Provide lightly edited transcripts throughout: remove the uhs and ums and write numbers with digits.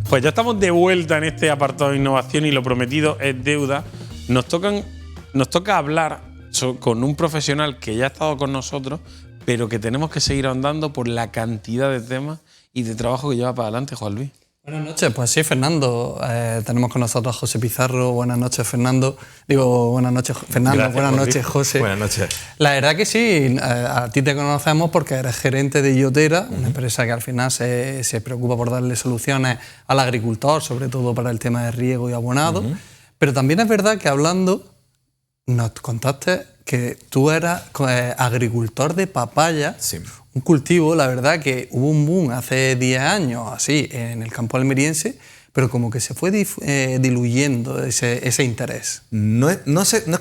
Pues ya estamos de vuelta en este apartado de innovación y lo prometido es deuda. Nos toca hablar con un profesional que ya ha estado con nosotros, pero que tenemos que seguir ahondando por la cantidad de temas y de trabajo que lleva para adelante, Juan Luis. Buenas noches, pues sí, Fernando. Tenemos con nosotros a José Pizarro. Buenas noches, Fernando. Buenas noches, Fernando. Gracias, buenas noches, José. Buenas noches. La verdad que sí, a ti te conocemos porque eres gerente de IoTera, una empresa que al final se preocupa por darle soluciones al agricultor, sobre todo para el tema de riego y abonado. Pero también es verdad que hablando, nos contaste que tú eras agricultor de papaya. Sí. Un cultivo, la verdad que hubo un boom hace 10 años, así, en el campo almeriense, pero como que se fue diluyendo ese interés. No es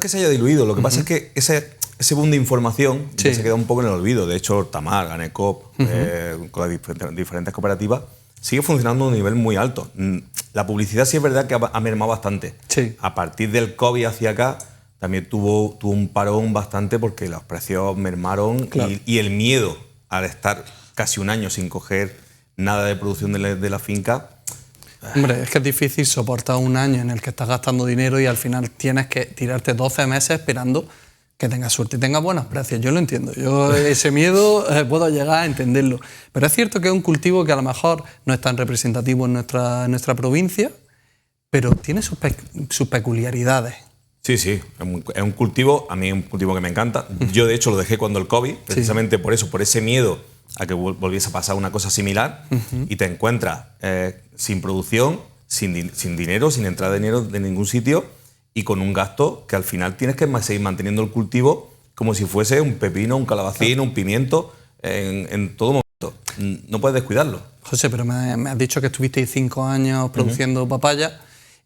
que se haya diluido, lo que pasa es que ese boom de información ya se queda un poco en el olvido. De hecho, Hortamar, Ganecop, con las diferentes cooperativas, sigue funcionando a un nivel muy alto. La publicidad sí es verdad que ha mermado bastante. Sí. A partir del COVID hacia acá, también tuvo un parón bastante porque los precios mermaron. Claro. Y el miedo al estar casi un año sin coger nada de producción de la finca. Hombre, es que es difícil soportar un año en el que estás gastando dinero y al final tienes que tirarte 12 meses esperando que tengas suerte y tengas buenos precios. Yo lo entiendo, yo ese miedo puedo llegar a entenderlo. Pero es cierto que es un cultivo que a lo mejor no es tan representativo en nuestra provincia, pero tiene sus peculiaridades. Sí, es un cultivo, a mí es un cultivo que me encanta. Yo, de hecho, lo dejé cuando el COVID, precisamente por eso, por ese miedo a que volviese a pasar una cosa similar, y te encuentras sin producción, sin dinero, sin entrada de dinero de ningún sitio y con un gasto que al final tienes que seguir manteniendo el cultivo como si fuese un pepino, un calabacín, un pimiento, en todo momento. No puedes descuidarlo. José, pero me has dicho que estuvisteis 5 años produciendo papaya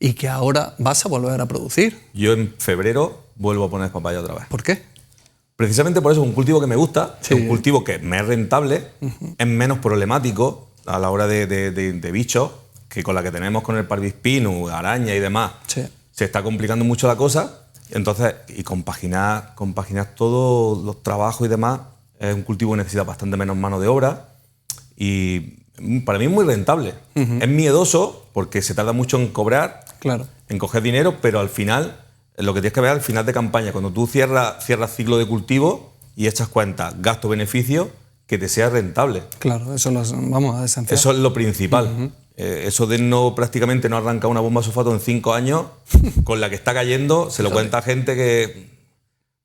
y que ahora vas a volver a producir. Yo en febrero vuelvo a poner papaya otra vez. ¿Por qué? Precisamente por eso, es un cultivo que me gusta, es un cultivo que me es rentable, es menos problemático a la hora de bichos, que con la que tenemos con el parvispinus, araña y demás, se está complicando mucho la cosa. Entonces, y compaginar todos los trabajos y demás, es un cultivo que necesita bastante menos mano de obra y para mí es muy rentable. Es miedoso porque se tarda mucho en cobrar, en coger dinero, pero al final, lo que tienes que ver al final de campaña, cuando tú cierras ciclo de cultivo y echas cuenta gasto-beneficio, que te sea rentable. Claro, eso vamos a esencial. Eso es lo principal. Eso de prácticamente no arrancar una bomba sulfato en 5 años, con la que está cayendo, se lo cuenta a gente que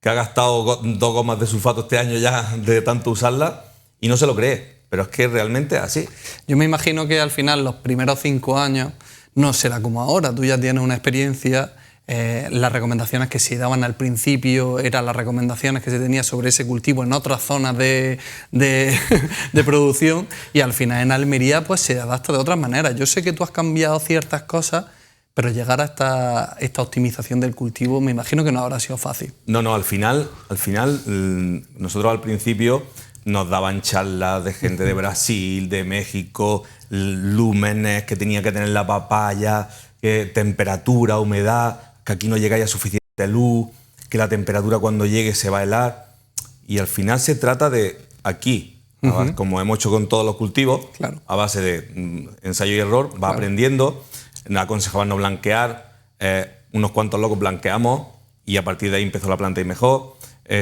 ha gastado 2 gomas de sulfato este año ya de tanto usarla y no se lo cree. Pero es que realmente es así. Yo me imagino que al final los primeros 5 años no será como ahora. Tú ya tienes una experiencia. Las recomendaciones que se daban al principio eran las recomendaciones que se tenía sobre ese cultivo en otras zonas de producción y al final en Almería pues se adapta de otras maneras. Yo sé que tú has cambiado ciertas cosas, pero llegar a esta optimización del cultivo me imagino que no habrá sido fácil. No, al final nosotros al principio nos daban charlas de gente de Brasil, de México, lúmenes que tenía que tener la papaya, temperatura, humedad, que aquí no llega ya suficiente luz, que la temperatura cuando llegue se va a helar. Y al final se trata de aquí, como hemos hecho con todos los cultivos, a base de ensayo y error, va aprendiendo. Nos aconsejaban no blanquear, unos cuantos locos blanqueamos y a partir de ahí empezó la planta a ir mejor.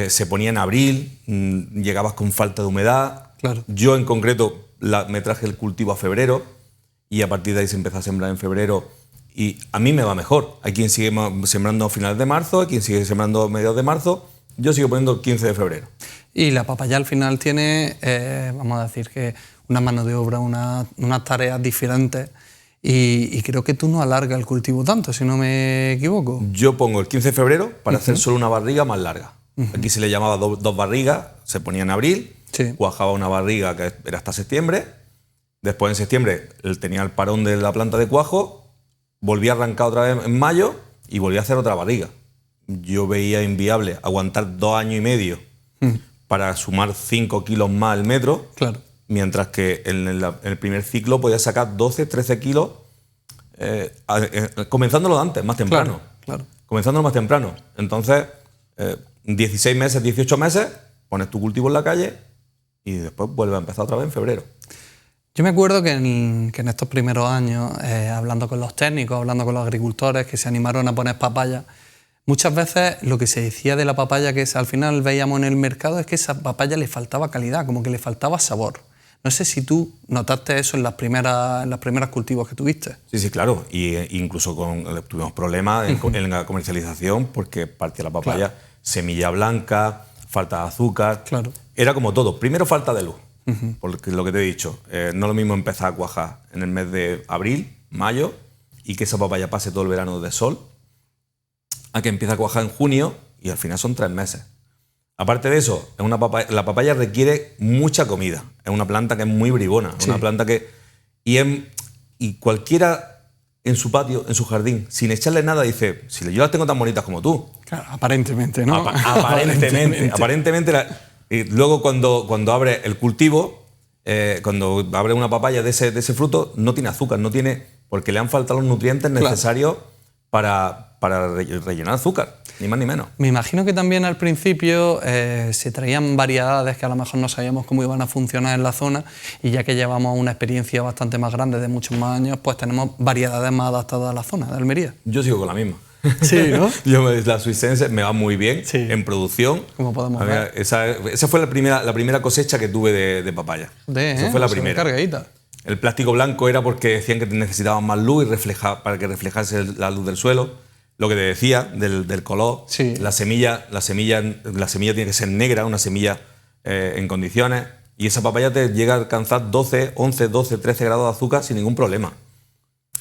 Se ponía en abril, llegabas con falta de humedad. Yo en concreto me traje el cultivo a febrero y a partir de ahí se empezó a sembrar en febrero y a mí me va mejor. Hay quien sigue sembrando a finales de marzo, hay quien sigue sembrando a mediados de marzo. Yo sigo poniendo el 15 de febrero. Y la papaya al final tiene, vamos a decir que una mano de obra, unas tareas diferentes y creo que tú no alargas el cultivo tanto, si no me equivoco. Yo pongo el 15 de febrero para hacer solo una barriga más larga. Aquí se le llamaba dos barrigas, se ponía en abril, cuajaba una barriga que era hasta septiembre, después en septiembre tenía el parón de la planta de cuajo, volví a arrancar otra vez en mayo y volví a hacer otra barriga. Yo veía inviable aguantar 2 años y medio para sumar 5 kilos más al metro, mientras que en el primer ciclo podía sacar 12, 13 kilos, comenzándolo antes, más temprano. Comenzándolo más temprano. Entonces, 16 meses, 18 meses, pones tu cultivo en la calle y después vuelve a empezar otra vez en febrero. Yo me acuerdo que en estos primeros años, hablando con los técnicos, hablando con los agricultores que se animaron a poner papaya, muchas veces lo que se decía de la papaya que al final veíamos en el mercado es que esa papaya le faltaba calidad, como que le faltaba sabor. No sé si tú notaste eso en las primeras cultivos que tuviste. Sí, claro. Y incluso tuvimos problemas en la comercialización porque partía la papaya, semilla blanca, falta de azúcar. Claro. Era como todo. Primero, falta de luz. Porque lo que te he dicho, no es lo mismo empezar a cuajar en el mes de abril, mayo, y que esa papaya pase todo el verano de sol, a que empiece a cuajar en junio y al final son 3 meses. Aparte de eso, la papaya requiere mucha comida. Es una planta que es muy bribona. Sí. Una planta que... Y cualquiera en su patio, en su jardín, sin echarle nada, dice, si yo las tengo tan bonitas como tú. Claro, aparentemente, ¿no? Aparentemente. Y luego cuando abre el cultivo, cuando abre una papaya de ese fruto, no tiene azúcar, porque le han faltado los nutrientes necesarios para rellenar azúcar, ni más ni menos. Me imagino que también al principio se traían variedades que a lo mejor no sabíamos cómo iban a funcionar en la zona, y ya que llevamos una experiencia bastante más grande de muchos más años, pues tenemos variedades más adaptadas a la zona de Almería. Yo sigo con la misma. Sí, ¿no? La suicense me va muy bien en producción. Como podemos ver. Esa fue la primera cosecha que tuve de papaya. Esa fue la primera. Cargadita. El plástico blanco era porque decían que necesitaban más luz para que reflejase la luz del suelo. Lo que te decía del color, sí. La semilla tiene que ser negra, una semilla en condiciones, y esa papaya te llega a alcanzar 11, 12, 13 grados de azúcar sin ningún problema.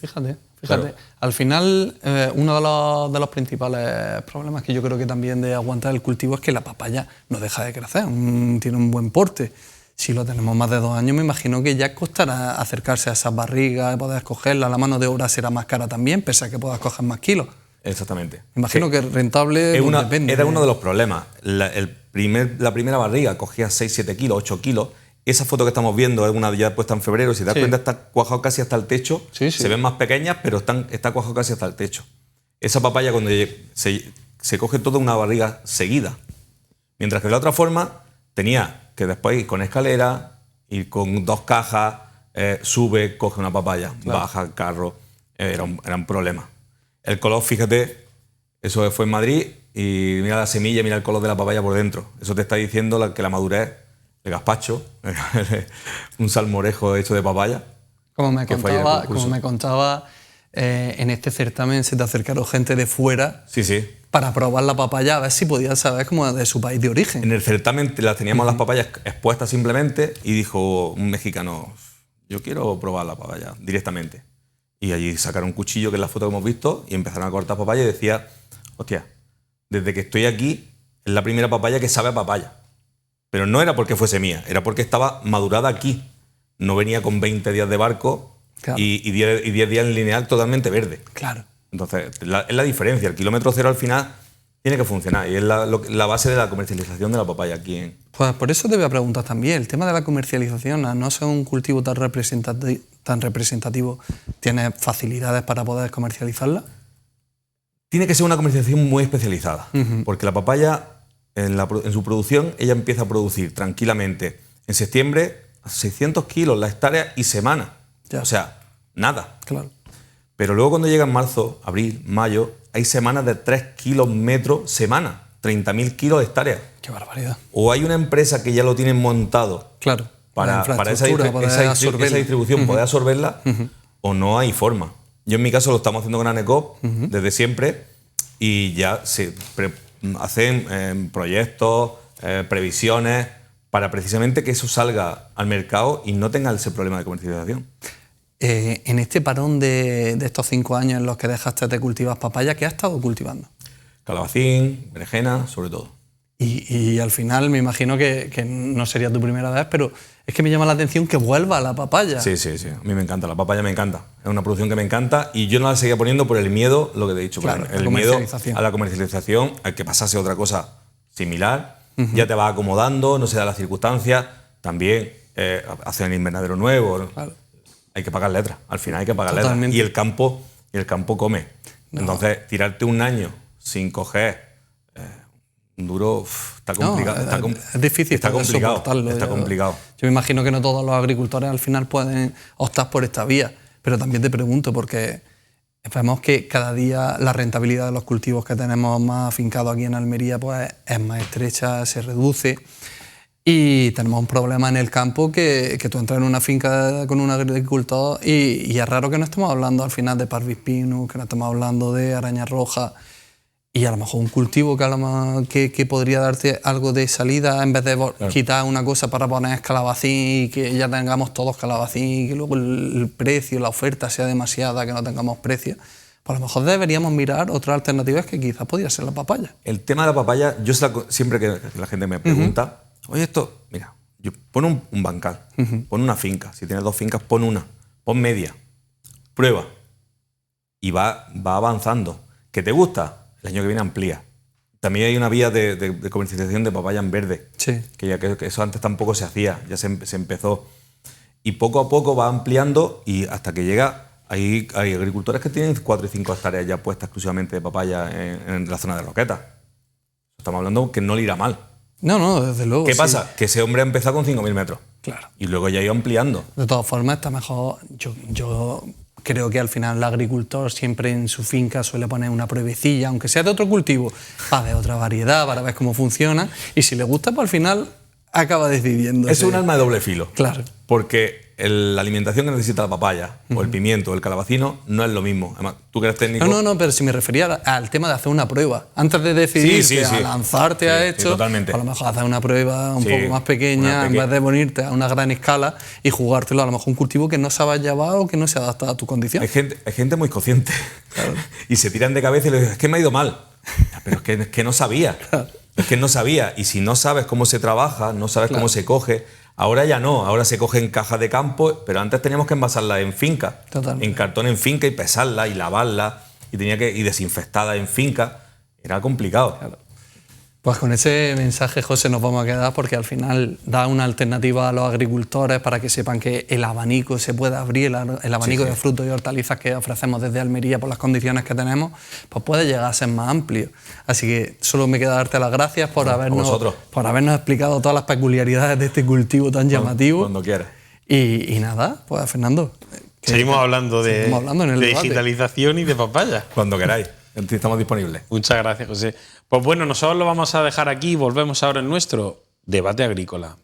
Fíjate. Claro. Al final, uno de los principales problemas que yo creo que también de aguantar el cultivo es que la papaya no deja de crecer, tiene un buen porte. Si lo tenemos más de 2 años, me imagino que ya costará acercarse a esas barrigas, poder cogerla, la mano de obra será más cara también, pese a que puedas coger más kilos. Exactamente. Me imagino que rentable depende. Era uno de los problemas. La primera barriga cogía 6, 7 kilos, 8 kilos. Esa foto que estamos viendo es una ya puesta en febrero. Si te das cuenta, está cuajado casi hasta el techo. Sí. Se ven más pequeñas, pero está cuajado casi hasta el techo. Esa papaya, cuando se coge toda una barriga seguida. Mientras que de la otra forma, tenía que después ir con escalera, ir con 2 cajas, sube, coge una papaya, baja el carro. Era un problema. El color, fíjate, eso fue en Madrid, y mira la semilla, mira el color de la papaya por dentro. Eso te está diciendo que la madurez, el gazpacho, un salmorejo hecho de papaya. Como me contaba, en este certamen se te acercaron gente de fuera para probar la papaya, a ver si podías saber como de su país de origen. En el certamen teníamos las papayas expuestas simplemente, y dijo un mexicano, yo quiero probar la papaya directamente. Y allí sacaron un cuchillo, que es la foto que hemos visto, y empezaron a cortar papaya, y decía, hostia, desde que estoy aquí es la primera papaya que sabe a papaya. Pero no era porque fuese mía, era porque estaba madurada aquí. No venía con 20 días de barco, claro, y 10 días en lineal totalmente verde. Claro. Entonces, es la diferencia. El kilómetro cero al final tiene que funcionar, y es la base de la comercialización de la papaya aquí en... Pues por eso te voy a preguntar también, el tema de la comercialización, a no ser un cultivo tan representativo, ¿tienes facilidades para poder comercializarla? Tiene que ser una comercialización muy especializada, porque la papaya, en su producción, ella empieza a producir tranquilamente en septiembre 600 kilos la hectárea y semana. Ya. O sea, nada. Claro. Pero luego cuando llega en marzo, abril, mayo, hay semanas de 3 kilos metro semana, 30.000 kilos de hectárea. ¡Qué barbaridad! O hay una empresa que ya lo tiene montado, claro, para esa distribución, poder absorberla, o no hay forma. Yo en mi caso lo estamos haciendo con ANECOP desde siempre, y ya se hacen proyectos, previsiones, para precisamente que eso salga al mercado y no tenga ese problema de comercialización. En este parón de estos 5 años en los que dejaste de cultivar papaya, ¿qué has estado cultivando? Calabacín, berenjena, sobre todo. Y al final me imagino que no sería tu primera vez, pero es que me llama la atención que vuelva la papaya. Sí. A mí me encanta, la papaya me encanta. Es una producción que me encanta, y yo no la seguía poniendo por el miedo, lo que te he dicho. Claro, el miedo a la comercialización, al que pasase otra cosa similar. Ya te vas acomodando, no se da las circunstancias. También hacen el invernadero nuevo. Claro. Hay que pagar letras, al final hay que pagar letras. Y el campo come. No. Entonces, tirarte un año sin coger Un duro está complicado. Es difícil está complicado. soportarlo. Está complicado. Yo me imagino que no todos los agricultores al final pueden optar por esta vía, pero también te pregunto porque vemos que cada día la rentabilidad de los cultivos que tenemos más afincados aquí en Almería pues es más estrecha, se reduce. Y tenemos un problema en el campo que tú entras en una finca con un agricultor y es raro que no estemos hablando al final de Parvis pinus, que no estemos hablando de araña roja, y a lo mejor un cultivo que podría darte algo de salida en vez de quitar una cosa para poner calabacín y que ya tengamos todos calabacín y que luego el precio, la oferta sea demasiada, que no tengamos precio. Pues a lo mejor deberíamos mirar otras alternativas que quizás podría ser la papaya. El tema de la papaya, yo siempre que la gente me pregunta, oye, esto, mira, pon un bancal, pon una finca. Si tienes 2 fincas, pon una, pon media, prueba. Y va avanzando. ¿Qué te gusta? El año que viene amplía. También hay una vía de comercialización de papaya en verde. Sí. Que eso antes tampoco se hacía, ya se empezó. Y poco a poco va ampliando y hasta que llega, hay agricultores que tienen 4 y 5 hectáreas ya puestas exclusivamente de papaya en la zona de Roquetas. Estamos hablando que no le irá mal. No, desde luego. ¿Qué pasa? Que ese hombre ha empezado con 5.000 metros. Claro. Y luego ya ha ido ampliando. De todas formas, está mejor. Yo creo que al final el agricultor siempre en su finca suele poner una pruebecilla, aunque sea de otro cultivo, para ver otra variedad, para ver cómo funciona. Y si le gusta, pues al final acaba decidiendo. Es un arma de doble filo. Claro. Porque la alimentación que necesita la papaya, o el pimiento, o el calabacino, no es lo mismo. Además, tú que eres técnico... No, pero si me refería al tema de hacer una prueba. Antes de decidirte a lanzarte a esto, totalmente. A lo mejor hacer una prueba un poco más pequeña, en vez de ponerte a una gran escala y jugártelo a lo mejor un cultivo que no sabes llevar o que no se adapta a tu condición. Hay gente muy consciente. Claro. Y se tiran de cabeza y le dicen, es que me ha ido mal. Pero es que no sabía. Claro. Es que no sabía. Y si no sabes cómo se trabaja, no sabes cómo se coge... Ahora ya no, ahora se coge en cajas de campo, pero antes teníamos que envasarla en finca, en cartón en finca y pesarla y lavarla y desinfectada en finca. Era complicado. Claro. Pues con ese mensaje, José, nos vamos a quedar porque al final da una alternativa a los agricultores para que sepan que el abanico se puede abrir, el abanico de frutos y hortalizas que ofrecemos desde Almería por las condiciones que tenemos, pues puede llegar a ser más amplio. Así que solo me queda darte las gracias por habernos explicado todas las peculiaridades de este cultivo tan llamativo. Cuando quieras. Y nada, pues Fernando. Seguimos hablando de digitalización y de papaya. Cuando queráis. Estamos disponibles. Muchas gracias, José. Pues bueno, nosotros lo vamos a dejar aquí y volvemos ahora en nuestro debate agrícola.